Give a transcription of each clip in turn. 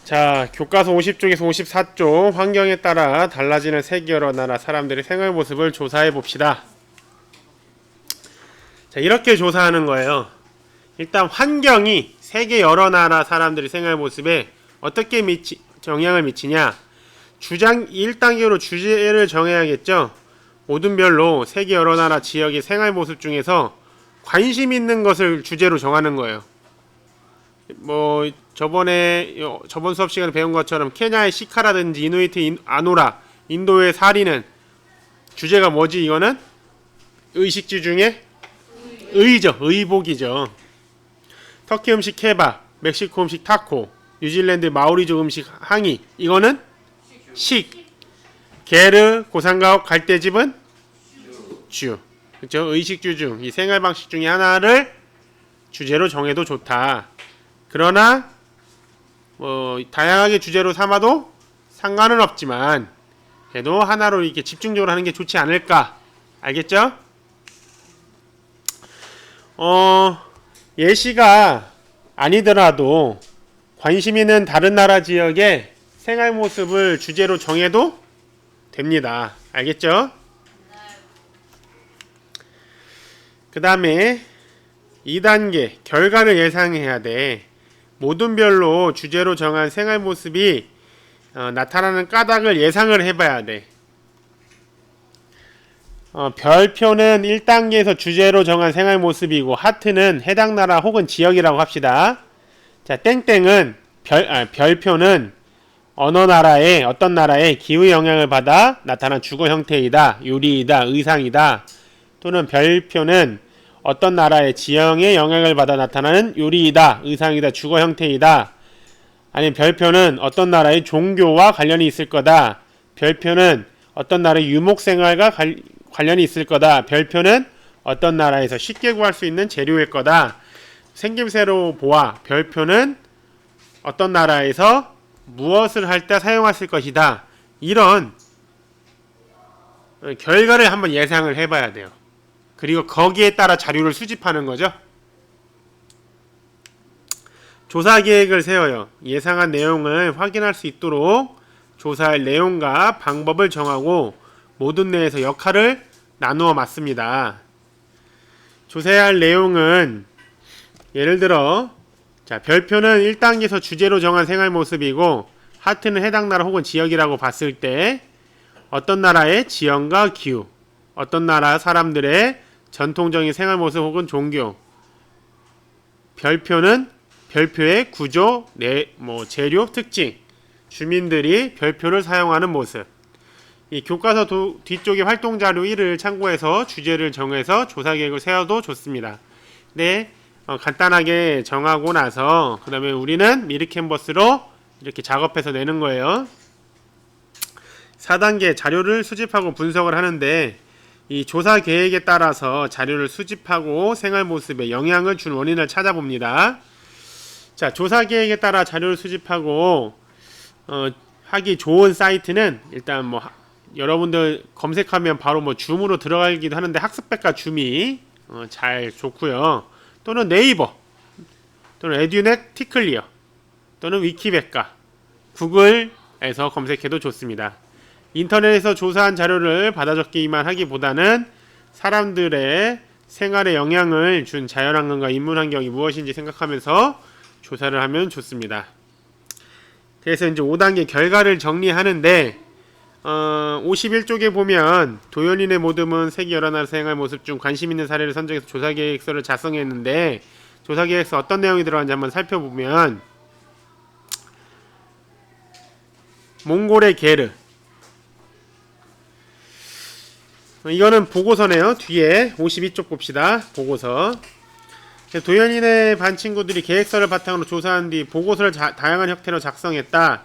자, 교과서 50쪽에서 54쪽 환경에 따라 달라지는 세계 여러 나라 사람들의 생활 모습을 조사해 봅시다. 자, 이렇게 조사하는 거예요. 일단 환경이 세계 여러 나라 사람들의 생활 모습에 어떻게 영향을 미치냐. 주장 1단계로 주제를 정해야겠죠. 모든 별로 세계 여러 나라 지역의 생활 모습 중에서 관심 있는 것을 주제로 정하는 거예요. 뭐 저번 수업 시간에 배운 것처럼 케냐의 시카라든지 이누이트 아노라, 인도의 사리는 주제가 뭐지? 이거는 의식주 중에 의죠. 의복이죠. 터키 음식 케밥, 멕시코 음식 타코, 뉴질랜드 마오리족 음식 항이, 이거는 식. 게르 고산가옥 갈대집은 주. 그렇죠? 의식주 중 이 생활 방식 중에 하나를 주제로 정해도 좋다. 그러나 다양하게 주제로 삼아도 상관은 없지만 그래도 하나로 이렇게 집중적으로 하는 게 좋지 않을까. 알겠죠? 예시가 아니더라도 관심 있는 다른 나라 지역의 생활 모습을 주제로 정해도 됩니다. 알겠죠? 그 다음에 2단계 결과를 예상해야 돼. 모든 별로 주제로 정한 생활 모습이 나타나는 까닭을 예상을 해봐야 돼. 별표는 1단계에서 주제로 정한 생활 모습이고 하트는 해당 나라 혹은 지역이라고 합시다. 자, 땡땡은 별표는 어떤 나라의 기후 영향을 받아 나타난 주거 형태이다, 요리이다, 의상이다. 또는 별표는 어떤 나라의 지형의 영향을 받아 나타나는 요리이다, 의상이다, 주거 형태이다. 아니면 별표는 어떤 나라의 종교와 관련이 있을 거다. 별표는 어떤 나라의 유목생활과 관련이 있을 거다. 별표는 어떤 나라에서 쉽게 구할 수 있는 재료일 거다. 생김새로 보아 별표는 어떤 나라에서 무엇을 할 때 사용했을 것이다. 이런 결과를 한번 예상을 해봐야 돼요. 그리고 거기에 따라 자료를 수집하는 거죠. 조사 계획을 세워요. 예상한 내용을 확인할 수 있도록 조사할 내용과 방법을 정하고 모든 내에서 역할을 나누어 맞습니다. 조사해야 할 내용은 예를 들어 별표는 1단계에서 주제로 정한 생활 모습이고 하트는 해당 나라 혹은 지역이라고 봤을 때 어떤 나라의 지형과 기후, 어떤 나라 사람들의 전통적인 생활 모습 혹은 종교, 별표는 별표의 구조, 재료, 특징, 주민들이 별표를 사용하는 모습. 이 교과서 뒤쪽에 활동자료 1을 참고해서 주제를 정해서 조사 계획을 세워도 좋습니다. 네, 간단하게 정하고 나서 그 다음에 우리는 미르캔버스로 이렇게 작업해서 내는 거예요. 4단계 자료를 수집하고 분석을 하는데 이 조사 계획에 따라서 자료를 수집하고 생활 모습에 영향을 준 원인을 찾아봅니다. 자, 조사 계획에 따라 자료를 수집하고 하기 좋은 사이트는 일단 여러분들 검색하면 바로 줌으로 들어가기도 하는데 학습백과 줌이 잘 좋고요. 또는 네이버, 또는 에듀넷 티클리어, 또는 위키백과, 구글에서 검색해도 좋습니다. 인터넷에서 조사한 자료를 받아 적기만 하기보다는 사람들의 생활에 영향을 준 자연환경과 인문환경이 무엇인지 생각하면서 조사를 하면 좋습니다. 그래서 이제 5단계 결과를 정리하는데 51쪽에 보면 도연인의 모듬은 세계 여러 나라 생활 모습 중 관심 있는 사례를 선정해서 조사계획서를 작성했는데 조사계획서 어떤 내용이 들어갔는지 한번 살펴보면 몽골의 게르, 이거는 보고서네요. 뒤에 52쪽 봅시다. 보고서. 도연인의 반 친구들이 계획서를 바탕으로 조사한 뒤 보고서를 다양한 형태로 작성했다.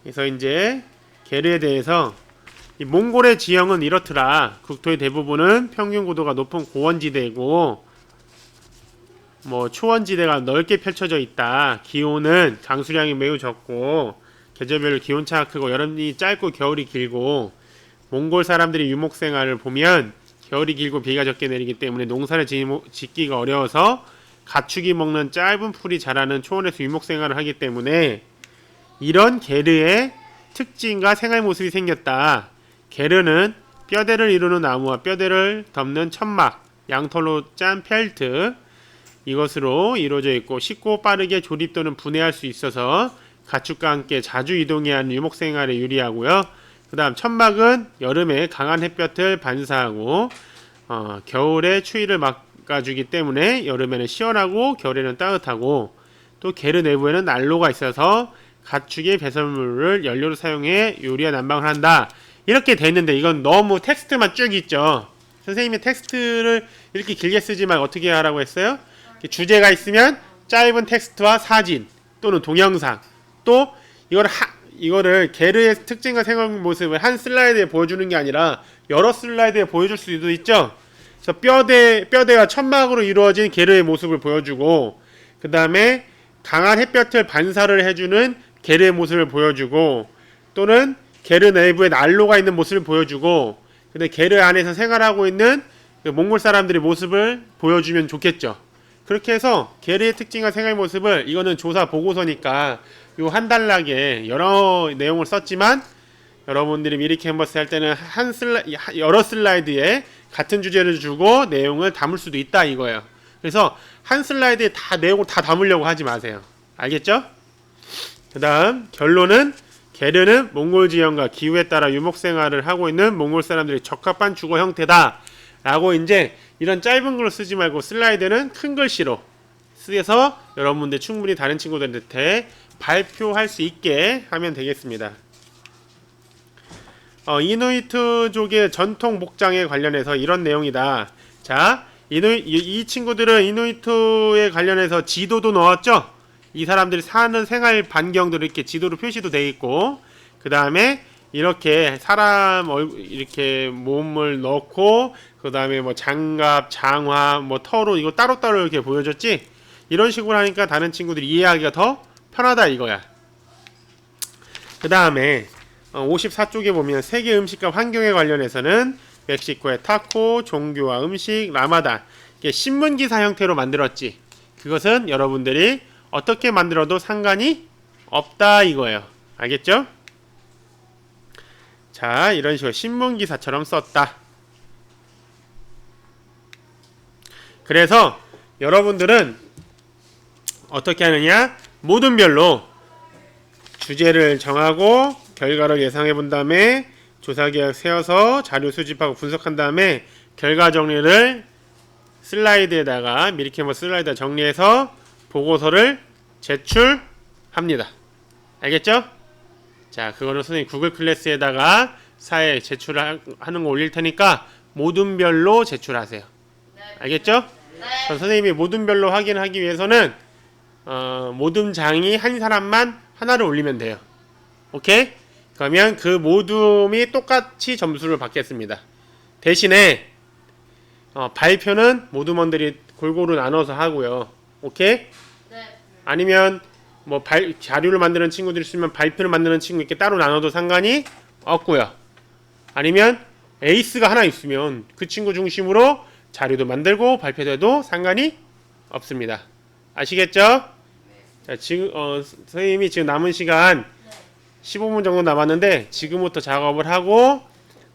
그래서 이제 게르에 대해서 이 몽골의 지형은 이렇더라. 국토의 대부분은 평균 고도가 높은 고원지대이고 초원지대가 넓게 펼쳐져 있다. 기온은 강수량이 매우 적고 계절별로 기온차가 크고 여름이 짧고 겨울이 길고 몽골 사람들이 유목생활을 보면 겨울이 길고 비가 적게 내리기 때문에 농사를 짓기가 어려워서 가축이 먹는 짧은 풀이 자라는 초원에서 유목생활을 하기 때문에 이런 게르의 특징과 생활 모습이 생겼다. 게르는 뼈대를 이루는 나무와 뼈대를 덮는 천막, 양털로 짠 펠트, 이것으로 이루어져 있고 쉽고 빠르게 조립 또는 분해할 수 있어서 가축과 함께 자주 이동해야 하는 유목 생활에 유리하고요. 그 다음 천막은 여름에 강한 햇볕을 반사하고 겨울에 추위를 막아주기 때문에 여름에는 시원하고 겨울에는 따뜻하고, 또 게르 내부에는 난로가 있어서 가축의 배설물을 연료로 사용해 요리와 난방을 한다. 이렇게 돼 있는데 이건 너무 텍스트만 쭉 있죠. 선생님이 텍스트를 이렇게 길게 쓰지 말고 어떻게 하라고 했어요? 주제가 있으면 짧은 텍스트와 사진 또는 동영상, 또 이거를 게르의 특징과 생활 모습을 한 슬라이드에 보여주는 게 아니라 여러 슬라이드에 보여줄 수도 있죠. 그래서 뼈대와 천막으로 이루어진 게르의 모습을 보여주고, 그 다음에 강한 햇볕을 반사를 해주는 게르의 모습을 보여주고, 또는 게르 내부에 난로가 있는 모습을 보여주고, 근데 게르 안에서 생활하고 있는 그 몽골 사람들의 모습을 보여주면 좋겠죠. 그렇게 해서 게르의 특징과 생활 모습을, 이거는 조사 보고서니까 요 한 단락에 여러 내용을 썼지만 여러분들이 미리 캔버스 할 때는 여러 슬라이드에 같은 주제를 주고 내용을 담을 수도 있다 이거예요. 그래서 한 슬라이드에 다 내용을 다 담으려고 하지 마세요. 알겠죠? 그 다음 결론은 게르는 몽골 지형과 기후에 따라 유목 생활을 하고 있는 몽골 사람들이 적합한 주거 형태다 라고, 이제 이런 짧은 글로 쓰지 말고 슬라이드는 큰 글씨로 쓰여서 여러분들 충분히 다른 친구들한테 발표할 수 있게 하면 되겠습니다. 이누이트족의 전통 목장에 관련해서 이런 내용이다. 자, 이 친구들은 이누이트에 관련해서 지도도 넣었죠. 이 사람들이 사는 생활 반경도 이렇게 지도로 표시도 돼 있고, 그 다음에 이렇게 사람 이렇게 몸을 넣고, 그 다음에 뭐 장갑, 장화, 뭐 터로 이거 따로따로 이렇게 보여줬지. 이런 식으로 하니까 다른 친구들이 이해하기가 더 편하다 이거야. 그 다음에 54쪽에 보면 세계 음식과 환경에 관련해서는 멕시코의 타코, 종교와 음식, 라마단, 이게 신문기사 형태로 만들었지. 그것은 여러분들이 어떻게 만들어도 상관이 없다 이거예요. 알겠죠? 자, 이런 식으로 신문기사처럼 썼다. 그래서 여러분들은 어떻게 하느냐? 모둠별로 주제를 정하고 결과를 예상해 본 다음에 조사계획 세워서 자료 수집하고 분석한 다음에 결과 정리를 슬라이드에다가 미리캐머 슬라이드 정리해서 보고서를 제출합니다. 알겠죠? 자, 그거는 선생님 구글 클래스에다가 사에 제출하는 거 올릴 테니까 모둠별로 제출하세요. 알겠죠? 그럼 선생님이 모둠별로 확인하기 위해서는 모둠장이 한 사람만 하나를 올리면 돼요. 오케이? 그러면 그 모둠이 똑같이 점수를 받겠습니다. 대신에 발표는 모둠원들이 골고루 나눠서 하고요. 오케이? 네. 아니면 뭐 자료를 만드는 친구들이 있으면 발표를 만드는 친구 이렇게 따로 나눠도 상관이 없고요. 아니면 에이스가 하나 있으면 그 친구 중심으로 자료도 만들고 발표도 해도 상관이 없습니다. 아시겠죠? 자, 지금 선생님이 지금 남은 시간 15분 정도 남았는데 지금부터 작업을 하고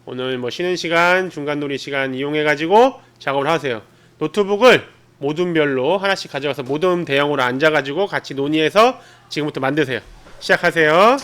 오늘 뭐 쉬는 시간, 중간 놀이 시간 이용해 가지고 작업을 하세요. 노트북을 모둠별로 하나씩 가져가서 모둠 대형으로 앉아 가지고 같이 논의해서 지금부터 만드세요. 시작하세요.